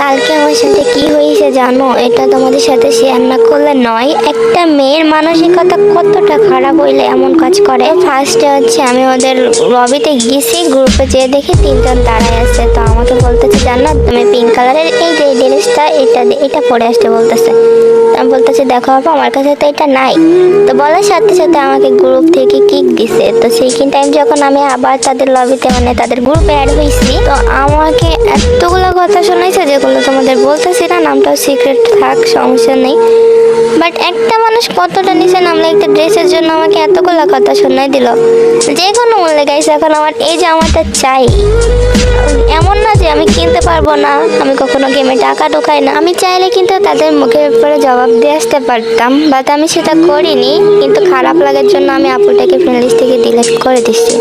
কালকে আমার সাথে কি হয়েছে জানো? এটা তোমাদের সাথে শেয়ার না করলে নয়। একটা মেয়ের মানসিকতা কতটা খারাপ হইলে এমন কাজ করে। ফার্স্টে হচ্ছে আমি ওদের লবিতে গেছি, গ্রুপে যেয়ে দেখি 3জন দাঁড়ায় আছে। তো আমাকে বলতেছে জানো তুমি পিঙ্ক কালারের এই যে ড্রেসটা এটা পরে আসতে বলতেছে। আমি বলতেছি দেখো আপা আমার কাছে তো এটা নাই। তো বলার সাথে সাথে আমাকে গ্রুপ থেকে কিক দিছে। তো সেই টাইম যখন আমি আবার তাদের লবিতে মানে তাদের গ্রুপে অ্যাড হয়েছি, তো আমাকে এতগুলো কথা শোনাইছে যেগুলো তোমাদের বলতেছি না, নামটাও সিক্রেট থাক, সমস্যা নেই। বাট একটা মানুষ কতটা নিচে নামলে একটা ড্রেসের জন্য আমাকে এতগুলো কথা শোনাই দিল। যে কোনো মূল্যে গাইছে এখন আমার এই জামাটা চাই। এমন না যে আমি কিনতে পারবো না, আমি কখনো গেমে টাকা ঢোকাই না। আমি চাইলে কিন্তু তাদের মুখের উপরে জবাব দিয়ে আসতে পারতাম, বাট আমি সেটা করিনি। কিন্তু খারাপ লাগার জন্য আমি আপুটাকে ফ্রেন্ড লিস্ট থেকে ডিলিট করে দিচ্ছি।